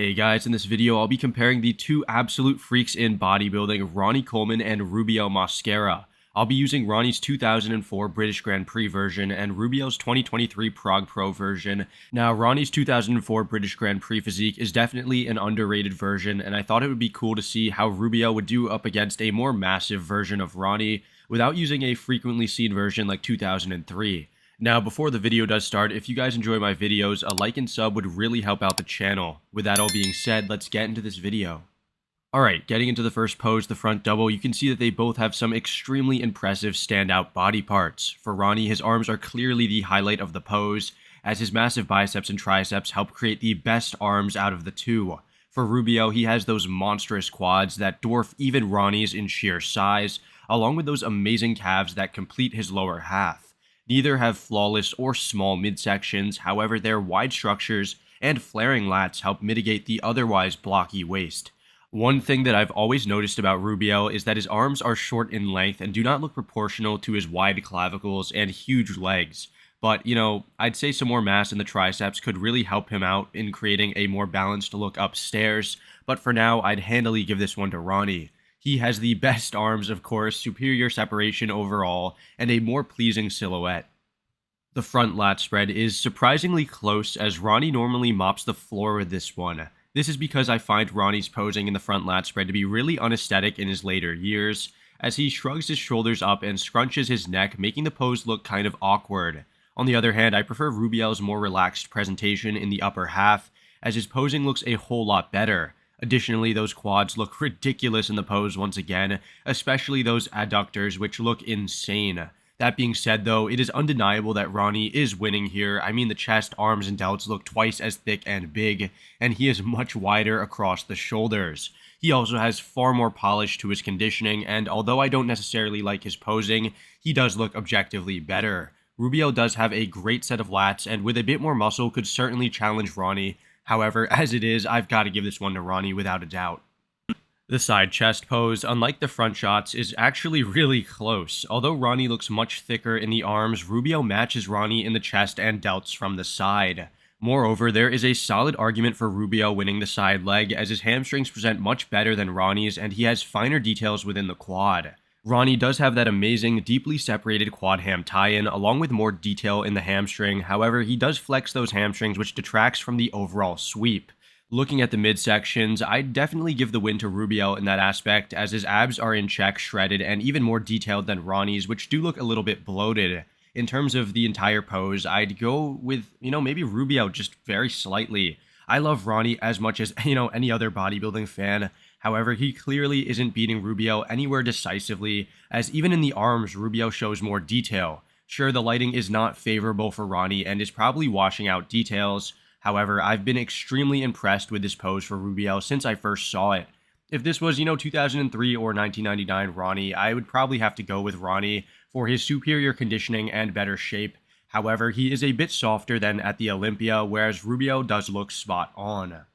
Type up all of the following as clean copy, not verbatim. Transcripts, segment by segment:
Hey guys, in this video I'll be comparing the two absolute freaks in bodybuilding, Ronnie Coleman and Rubiel Mosquera. I'll be using Ronnie's 2004 British Grand Prix version and Rubiel's 2023 Prague Pro version. Now, Ronnie's 2004 British Grand Prix physique is definitely an underrated version, and I thought it would be cool to see how Rubiel would do up against a more massive version of Ronnie without using a frequently seen version like 2003. Now, before the video does start, if you guys enjoy my videos, a like and sub would really help out the channel. With that all being said, let's get into this video. Alright, getting into the first pose, the front double, you can see that they both have some extremely impressive standout body parts. For Ronnie, his arms are clearly the highlight of the pose, as his massive biceps and triceps help create the best arms out of the two. For Rubiel, he has those monstrous quads that dwarf even Ronnie's in sheer size, along with those amazing calves that complete his lower half. Neither have flawless or small midsections, however their wide structures and flaring lats help mitigate the otherwise blocky waist. One thing that I've always noticed about Rubiel is that his arms are short in length and do not look proportional to his wide clavicles and huge legs. But, I'd say some more mass in the triceps could really help him out in creating a more balanced look upstairs, but for now I'd handily give this one to Ronnie. He has the best arms, of course, superior separation overall, and a more pleasing silhouette. The front lat spread is surprisingly close, as Ronnie normally mops the floor with this one. This is because I find Ronnie's posing in the front lat spread to be really unaesthetic in his later years, as he shrugs his shoulders up and scrunches his neck, making the pose look kind of awkward. On the other hand, I prefer Rubiel's more relaxed presentation in the upper half, as his posing looks a whole lot better. Additionally, those quads look ridiculous in the pose once again, especially those adductors, which look insane. That being said though, it is undeniable that Ronnie is winning here. I mean, the chest, arms, and delts look twice as thick and big, and he is much wider across the shoulders. He also has far more polish to his conditioning, and although I don't necessarily like his posing, he does look objectively better. Rubiel does have a great set of lats, and with a bit more muscle could certainly challenge Ronnie. However, as it is, I've got to give this one to Ronnie without a doubt. The side chest pose, unlike the front shots, is actually really close. Although Ronnie looks much thicker in the arms, Rubiel matches Ronnie in the chest and delts from the side. Moreover, there is a solid argument for Rubiel winning the side leg, as his hamstrings present much better than Ronnie's, and he has finer details within the quad. Ronnie does have that amazing, deeply separated quad ham tie-in, along with more detail in the hamstring. However, he does flex those hamstrings, which detracts from the overall sweep. Looking at the midsections, I'd definitely give the win to Rubiel in that aspect, as his abs are in check, shredded, and even more detailed than Ronnie's, which do look a little bit bloated. In terms of the entire pose, I'd go with, maybe Rubiel just very slightly. I love Ronnie as much as, any other bodybuilding fan. However, he clearly isn't beating Rubiel anywhere decisively, as even in the arms, Rubiel shows more detail. Sure, the lighting is not favorable for Ronnie and is probably washing out details. However, I've been extremely impressed with this pose for Rubiel since I first saw it. If this was, 2003 or 1999 Ronnie, I would probably have to go with Ronnie for his superior conditioning and better shape. However, he is a bit softer than at the Olympia, whereas Rubiel does look spot on.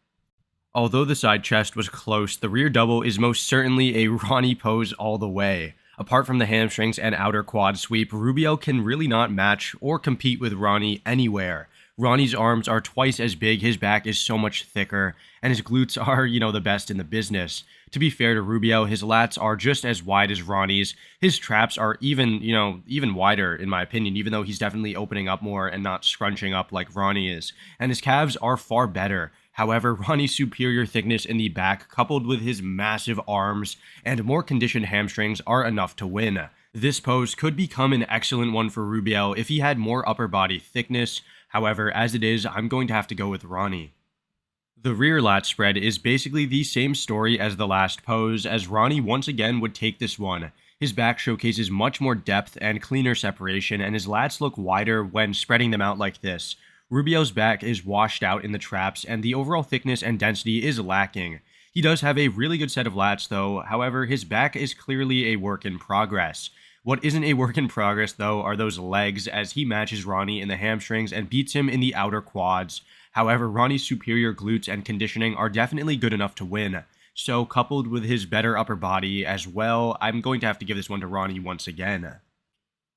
Although the side chest was close, the rear double is most certainly a Ronnie pose all the way. Apart from the hamstrings and outer quad sweep, Rubiel can really not match or compete with Ronnie anywhere. Ronnie's arms are twice as big, his back is so much thicker, and his glutes are, the best in the business. To be fair to Rubiel, his lats are just as wide as Ronnie's. His traps are even wider, in my opinion, even though he's definitely opening up more and not scrunching up like Ronnie is. And his calves are far better. However, Ronnie's superior thickness in the back, coupled with his massive arms and more conditioned hamstrings, are enough to win. This pose could become an excellent one for Rubiel if he had more upper body thickness. However, as it is, I'm going to have to go with Ronnie. The rear lat spread is basically the same story as the last pose, as Ronnie once again would take this one. His back showcases much more depth and cleaner separation, and his lats look wider when spreading them out like this. Rubiel's back is washed out in the traps, and the overall thickness and density is lacking. He does have a really good set of lats though, however his back is clearly a work in progress. What isn't a work in progress though are those legs, as he matches Ronnie in the hamstrings and beats him in the outer quads. However, Ronnie's superior glutes and conditioning are definitely good enough to win. So coupled with his better upper body as well, I'm going to have to give this one to Ronnie once again.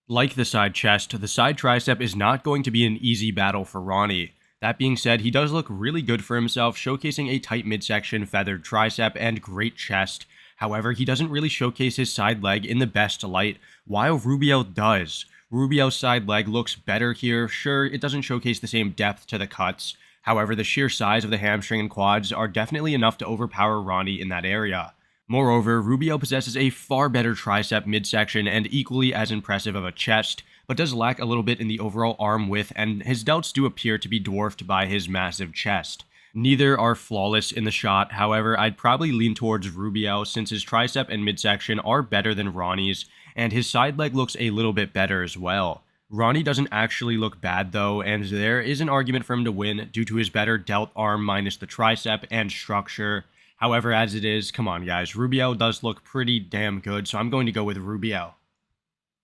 Like the side chest, the side tricep is not going to be an easy battle for Ronnie. That being said, he does look really good for himself, showcasing a tight midsection, feathered tricep, and great chest. However, he doesn't really showcase his side leg in the best light, while Rubiel does. Rubiel's side leg looks better here. Sure, it doesn't showcase the same depth to the cuts. However, the sheer size of the hamstring and quads are definitely enough to overpower Ronnie in that area. Moreover, Rubiel possesses a far better tricep midsection and equally as impressive of a chest, but does lack a little bit in the overall arm width, and his delts do appear to be dwarfed by his massive chest. Neither are flawless in the shot, however, I'd probably lean towards Rubiel since his tricep and midsection are better than Ronnie's, and his side leg looks a little bit better as well. Ronnie doesn't actually look bad though, and there is an argument for him to win due to his better delt arm minus the tricep and structure. However, as it is, come on guys, Rubiel does look pretty damn good, so I'm going to go with Rubiel.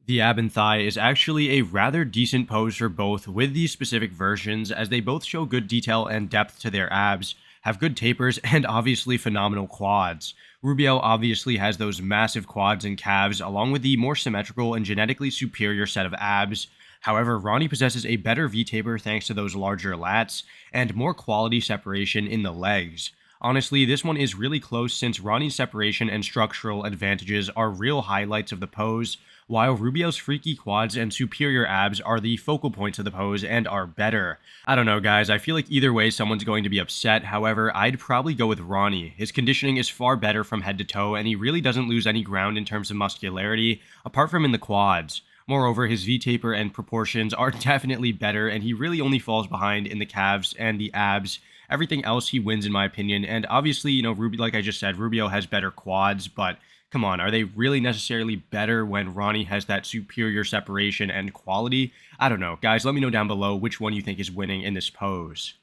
The ab and thigh is actually a rather decent pose for both with these specific versions, as they both show good detail and depth to their abs, have good tapers, and obviously phenomenal quads. Rubiel obviously has those massive quads and calves, along with the more symmetrical and genetically superior set of abs. However, Ronnie possesses a better V-taper thanks to those larger lats, and more quality separation in the legs. Honestly, this one is really close since Ronnie's separation and structural advantages are real highlights of the pose, while Rubiel's freaky quads and superior abs are the focal points of the pose and are better. I don't know guys, I feel like either way someone's going to be upset, however, I'd probably go with Ronnie. His conditioning is far better from head to toe, and he really doesn't lose any ground in terms of muscularity, apart from in the quads. Moreover, his V-taper and proportions are definitely better, and he really only falls behind in the calves and the abs. Everything else he wins in my opinion, and obviously, like I just said, Rubiel has better quads, but come on, are they really necessarily better when Ronnie has that superior separation and quality? I don't know. Guys, let me know down below which one you think is winning in this pose.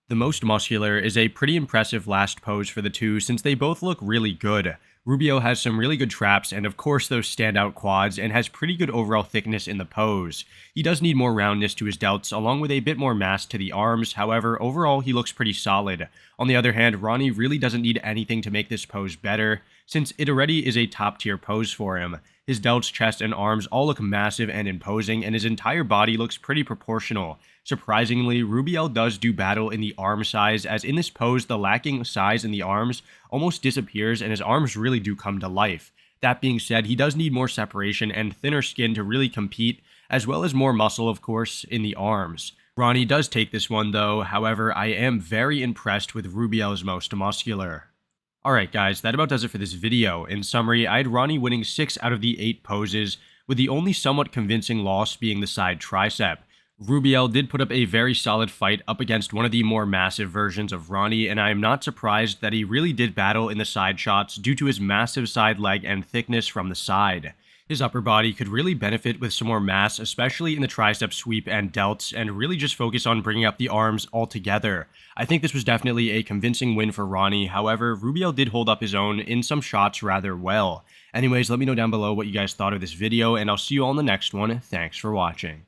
The most muscular is a pretty impressive last pose for the two since they both look really good. Rubiel has some really good traps and of course those standout quads and has pretty good overall thickness in the pose. He does need more roundness to his delts along with a bit more mass to the arms, however overall he looks pretty solid. On the other hand, Ronnie really doesn't need anything to make this pose better since it already is a top tier pose for him. His delts, chest, and arms all look massive and imposing, and his entire body looks pretty proportional. Surprisingly, Rubiel does do battle in the arm size, as in this pose the lacking size in the arms almost disappears and his arms really do come to life. That being said, he does need more separation and thinner skin to really compete, as well as more muscle of course in the arms. Ronnie does take this one though, however I am very impressed with Rubiel's most muscular. Alright guys, that about does it for this video. In summary, I had Ronnie winning 6 out of the 8 poses, with the only somewhat convincing loss being the side tricep. Rubiel did put up a very solid fight up against one of the more massive versions of Ronnie, and I am not surprised that he really did battle in the side shots due to his massive side leg and thickness from the side. His upper body could really benefit with some more mass, especially in the tricep sweep and delts, and really just focus on bringing up the arms altogether. I think this was definitely a convincing win for Ronnie, however, Rubiel did hold up his own in some shots rather well. Anyways, let me know down below what you guys thought of this video, and I'll see you all in the next one. Thanks for watching.